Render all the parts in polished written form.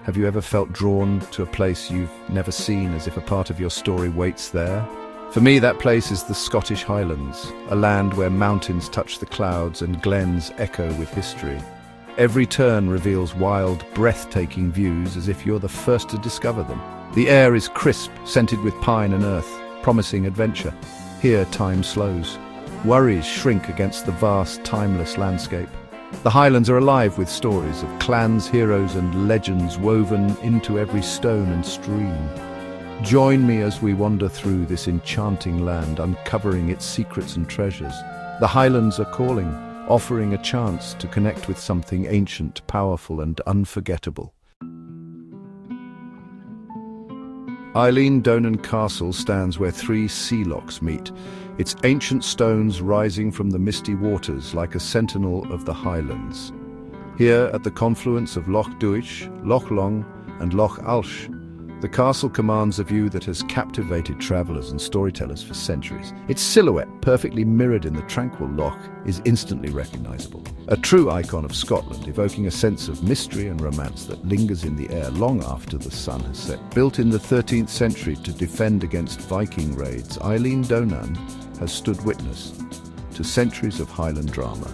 Have you ever felt drawn to a place you've never seen, as if a part of your story waits there? For me, that place is the Scottish Highlands, a land where mountains touch the clouds and glens echo with history. Every turn reveals wild, breathtaking views, as if you're the first to discover them. The air is crisp, scented with pine and earth, promising adventure. Here, time slows. Worries shrink against the vast, timeless landscape. The Highlands are alive with stories of clans, heroes and legends woven into every stone and stream. Join me as we wander through this enchanting land, uncovering its secrets and treasures. The Highlands are calling, offering a chance to connect with something ancient, powerful and unforgettable. Eilean Castle stands where three sea lochs meet, its ancient stones rising from the misty waters like a sentinel of the Highlands. Here, at the confluence of Loch Duich, Loch Long and Loch Alsh, the castle commands a view that has captivated travelers and storytellers for centuries. Its silhouette, perfectly mirrored in the tranquil loch, is instantly recognizable. A true icon of Scotland, evoking a sense of mystery and romance that lingers in the air long after the sun has set. Built in the 13th century to defend against Viking raids, Eilean has stood witness to centuries of Highland drama.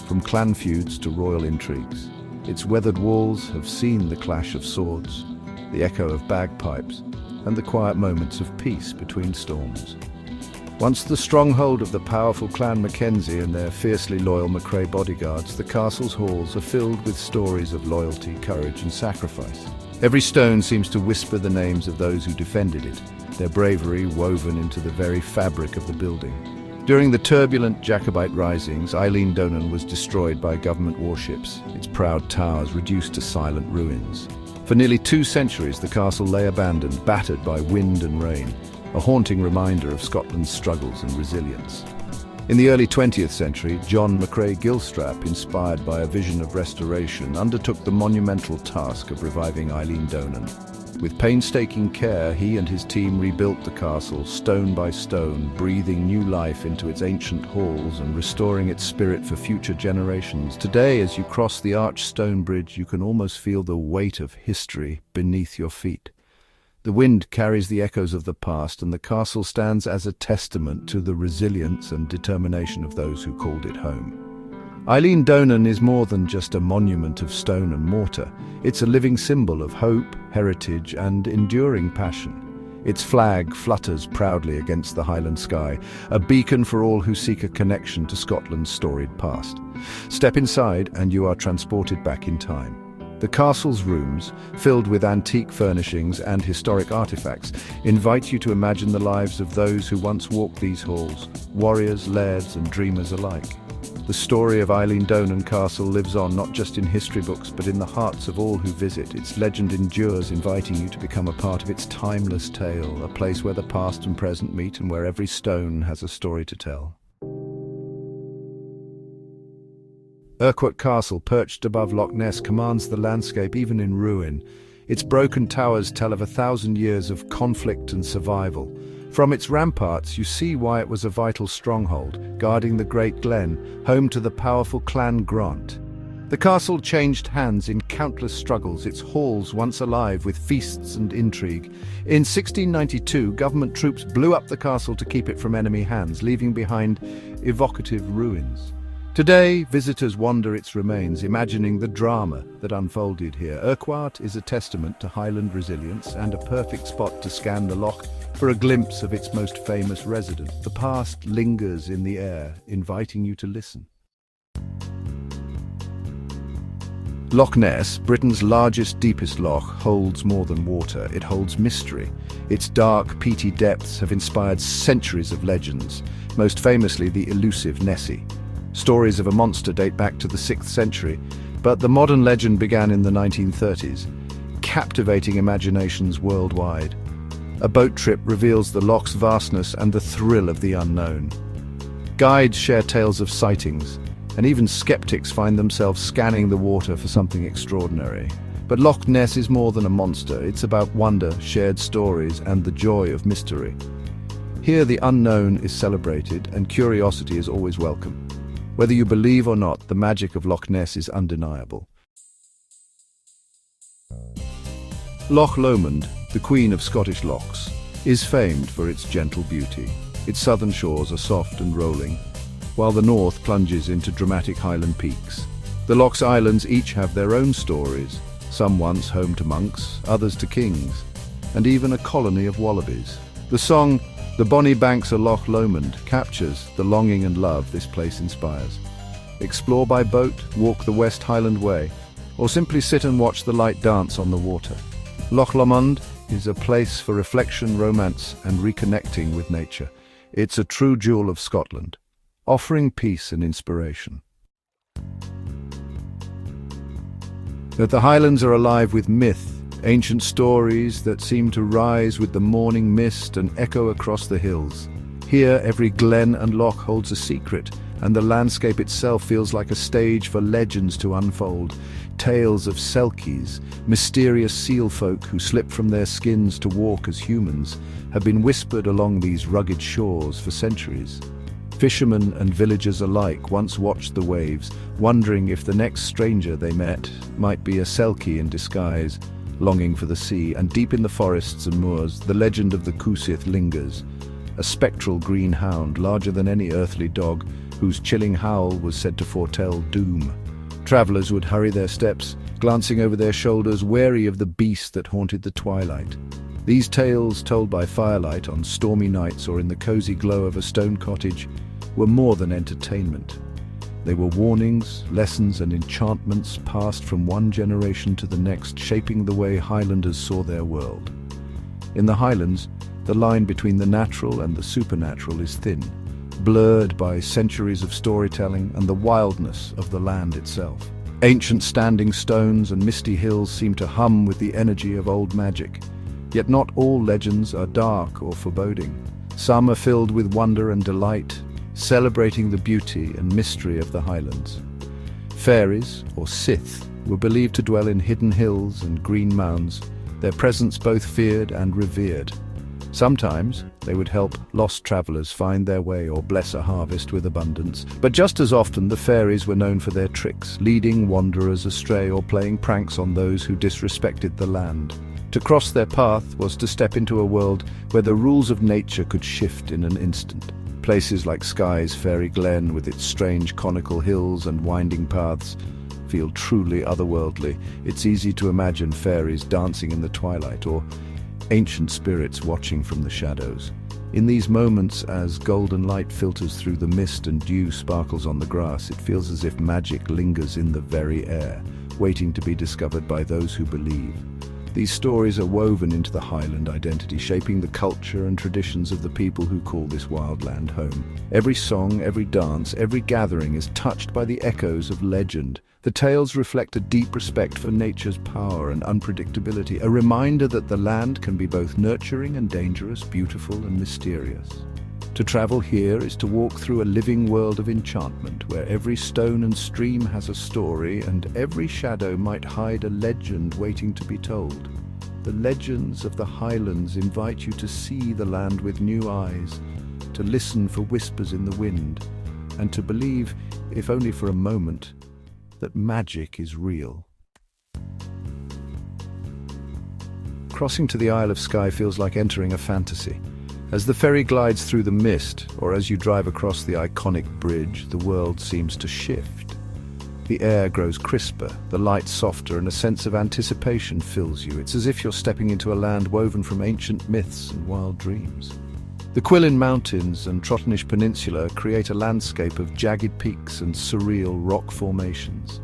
From clan feuds to royal intrigues, its weathered walls have seen the clash of swords, the echo of bagpipes, and the quiet moments of peace between storms. Once the stronghold of the powerful Clan Mackenzie and their fiercely loyal McRae bodyguards, the castle's halls are filled with stories of loyalty, courage and sacrifice. Every stone seems to whisper the names of those who defended it, their bravery woven into the very fabric of the building. During the turbulent Jacobite risings, Eilean was destroyed by government warships, its proud towers reduced to silent ruins. For nearly 2 centuries, the castle lay abandoned, battered by wind and rain, a haunting reminder of Scotland's struggles and resilience. In the early 20th century, John McRae Gilstrap, inspired by a vision of restoration, undertook the monumental task of reviving Eilean. With painstaking care, he and his team rebuilt the castle, stone by stone, breathing new life into its ancient halls and restoring its spirit for future generations. Today, as you cross the arched stone bridge, you can almost feel the weight of history beneath your feet. The wind carries the echoes of the past, and the castle stands as a testament to the resilience and determination of those who called it home. Eilean is more than just a monument of stone and mortar. It's a living symbol of hope, heritage and enduring passion. Its flag flutters proudly against the Highland sky, a beacon for all who seek a connection to Scotland's storied past. Step inside and you are transported back in time. The castle's rooms, filled with antique furnishings and historic artifacts, invite you to imagine the lives of those who once walked these halls, warriors, lairds and dreamers alike. The story of Eilean Castle lives on not just in history books but in the hearts of all who visit. Its legend endures, inviting you to become a part of its timeless tale, a place where the past and present meet and where every stone has a story to tell. Urquhart Castle, perched above Loch Ness, commands the landscape even in ruin. Its broken towers tell of 1,000 years of conflict and survival. From its ramparts, you see why it was a vital stronghold, guarding the Great Glen, home to the powerful Clan Grant. The castle changed hands in countless struggles, its halls once alive with feasts and intrigue. In 1692, government troops blew up the castle to keep it from enemy hands, leaving behind evocative ruins. Today, visitors wander its remains, imagining the drama that unfolded here. Urquhart is a testament to Highland resilience and a perfect spot to scan the loch for a glimpse of its most famous resident. The past lingers in the air, inviting you to listen. Loch Ness, Britain's largest, deepest loch, holds more than water. It holds mystery. Its dark, peaty depths have inspired centuries of legends, most famously the elusive Nessie. Stories of a monster date back to the 6th century, but the modern legend began in the 1930s, captivating imaginations worldwide. A boat trip reveals the loch's vastness and the thrill of the unknown. Guides share tales of sightings, and even skeptics find themselves scanning the water for something extraordinary. But Loch Ness is more than a monster. It's about wonder, shared stories, and the joy of mystery. Here the unknown is celebrated, and curiosity is always welcome. Whether you believe or not, the magic of Loch Ness is undeniable. Loch Lomond, the queen of Scottish lochs, is famed for its gentle beauty. Its southern shores are soft and rolling, while the north plunges into dramatic Highland peaks. The Lochs Islands each have their own stories, some once home to monks, others to kings, and even a colony of wallabies. The song, "The Bonnie Banks o' Loch Lomond," captures the longing and love this place inspires. Explore by boat, walk the West Highland Way, or simply sit and watch the light dance on the water. Loch Lomond is a place for reflection, romance, and reconnecting with nature. It's a true jewel of Scotland, offering peace and inspiration. That the Highlands are alive with myth, ancient stories that seem to rise with the morning mist and echo across the hills. Here, every glen and loch holds a secret, and the landscape itself feels like a stage for legends to unfold. Tales of selkies, mysterious seal folk who slip from their skins to walk as humans, have been whispered along these rugged shores for centuries. Fishermen and villagers alike once watched the waves, wondering if the next stranger they met might be a selkie in disguise, longing for the sea. And deep in the forests and moors, the legend of the Coosith lingers, a spectral green hound, larger than any earthly dog, whose chilling howl was said to foretell doom. Travellers would hurry their steps, glancing over their shoulders, wary of the beast that haunted the twilight. These tales, told by firelight on stormy nights or in the cozy glow of a stone cottage, were more than entertainment. They were warnings, lessons, and enchantments passed from one generation to the next, shaping the way Highlanders saw their world. In the Highlands, the line between the natural and the supernatural is thin, blurred by centuries of storytelling and the wildness of the land itself. Ancient standing stones and misty hills seem to hum with the energy of old magic. Yet not all legends are dark or foreboding. Some are filled with wonder and delight, celebrating the beauty and mystery of the Highlands. Fairies, or Sith, were believed to dwell in hidden hills and green mounds, their presence both feared and revered. Sometimes they would help lost travelers find their way or bless a harvest with abundance. But just as often, the fairies were known for their tricks, leading wanderers astray or playing pranks on those who disrespected the land. To cross their path was to step into a world where the rules of nature could shift in an instant. Places like Skye's Fairy Glen, with its strange conical hills and winding paths, feel truly otherworldly. It's easy to imagine fairies dancing in the twilight, or ancient spirits watching from the shadows. In these moments, as golden light filters through the mist and dew sparkles on the grass, it feels as if magic lingers in the very air, waiting to be discovered by those who believe. These stories are woven into the Highland identity, shaping the culture and traditions of the people who call this wild land home. Every song, every dance, every gathering is touched by the echoes of legend. The tales reflect a deep respect for nature's power and unpredictability, a reminder that the land can be both nurturing and dangerous, beautiful and mysterious. To travel here is to walk through a living world of enchantment, where every stone and stream has a story, and every shadow might hide a legend waiting to be told. The legends of the Highlands invite you to see the land with new eyes, to listen for whispers in the wind, and to believe, if only for a moment, that magic is real. Crossing to the Isle of Skye feels like entering a fantasy. As the ferry glides through the mist, or as you drive across the iconic bridge, the world seems to shift. The air grows crisper, the light softer, and a sense of anticipation fills you. It's as if you're stepping into a land woven from ancient myths and wild dreams. The Quillen Mountains and Trottenish Peninsula create a landscape of jagged peaks and surreal rock formations.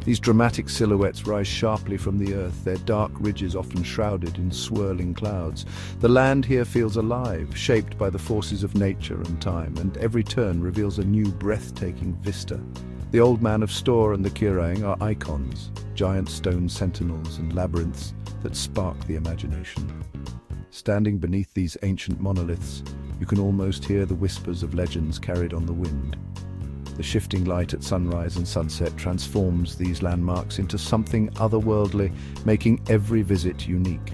These dramatic silhouettes rise sharply from the earth, their dark ridges often shrouded in swirling clouds. The land here feels alive, shaped by the forces of nature and time, and every turn reveals a new breathtaking vista. The Old Man of Storr and the Cirang are icons, giant stone sentinels and labyrinths that spark the imagination. Standing beneath these ancient monoliths, you can almost hear the whispers of legends carried on the wind. The shifting light at sunrise and sunset transforms these landmarks into something otherworldly, making every visit unique.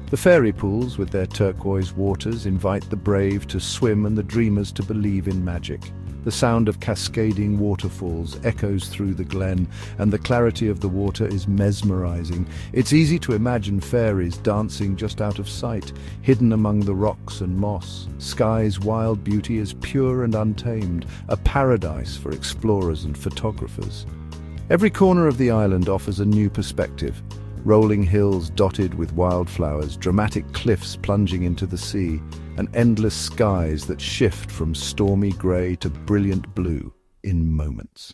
The fairy pools, with their turquoise waters, invite the brave to swim and the dreamers to believe in magic. The sound of cascading waterfalls echoes through the glen, and the clarity of the water is mesmerizing. It's easy to imagine fairies dancing just out of sight, hidden among the rocks and moss. Skye's wild beauty is pure and untamed, a paradise for explorers and photographers. Every corner of the island offers a new perspective. Rolling hills dotted with wildflowers, dramatic cliffs plunging into the sea, and endless skies that shift from stormy grey to brilliant blue in moments.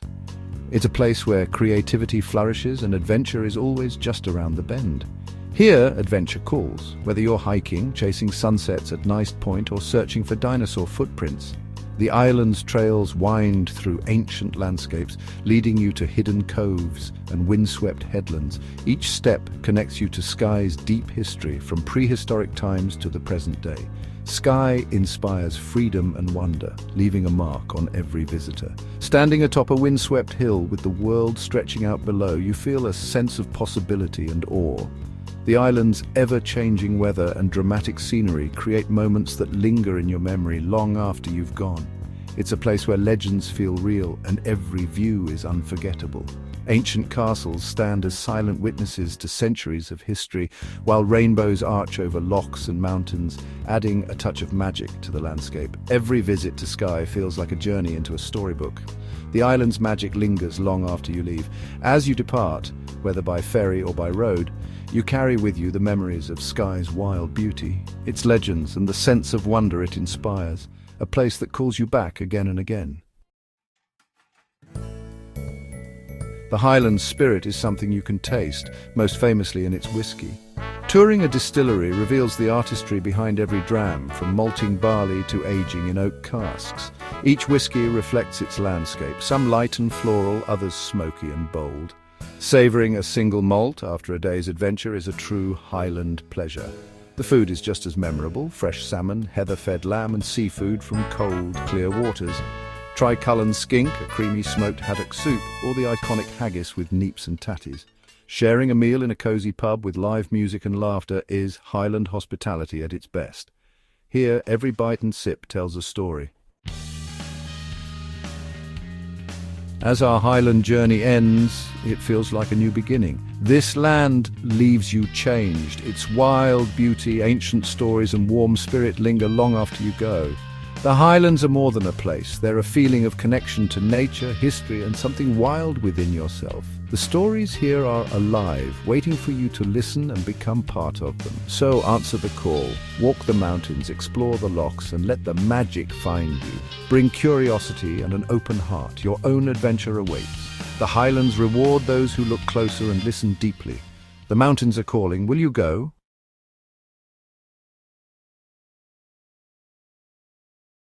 It's a place where creativity flourishes and adventure is always just around the bend. Here, adventure calls, whether you're hiking, chasing sunsets at Nice Point, or searching for dinosaur footprints. The island's trails wind through ancient landscapes, leading you to hidden coves and windswept headlands. Each step connects you to Skye's deep history, from prehistoric times to the present day. Skye inspires freedom and wonder, leaving a mark on every visitor. Standing atop a windswept hill with the world stretching out below, you feel a sense of possibility and awe. The island's ever-changing weather and dramatic scenery create moments that linger in your memory long after you've gone. It's a place where legends feel real and every view is unforgettable. Ancient castles stand as silent witnesses to centuries of history, while rainbows arch over lochs and mountains, adding a touch of magic to the landscape. Every visit to Skye feels like a journey into a storybook. The island's magic lingers long after you leave. As you depart, whether by ferry or by road, you carry with you the memories of Skye's wild beauty, its legends and the sense of wonder it inspires, a place that calls you back again and again. The Highlands spirit is something you can taste, most famously in its whiskey. Touring a distillery reveals the artistry behind every dram, from malting barley to aging in oak casks. Each whiskey reflects its landscape, some light and floral, others smoky and bold. Savouring a single malt after a day's adventure is a true Highland pleasure. The food is just as memorable: fresh salmon, heather-fed lamb and seafood from cold, clear waters. Try Cullen skink, a creamy smoked haddock soup, or the iconic haggis with neeps and tatties. Sharing a meal in a cosy pub with live music and laughter is Highland hospitality at its best. Here, every bite and sip tells a story. As our Highland journey ends, it feels like a new beginning. This land leaves you changed. Its wild beauty, ancient stories and warm spirit linger long after you go. The Highlands are more than a place. They're a feeling of connection to nature, history and something wild within yourself. The stories here are alive, waiting for you to listen and become part of them. So answer the call, walk the mountains, explore the lochs and let the magic find you. Bring curiosity and an open heart. Your own adventure awaits. The Highlands reward those who look closer and listen deeply. The mountains are calling. Will you go?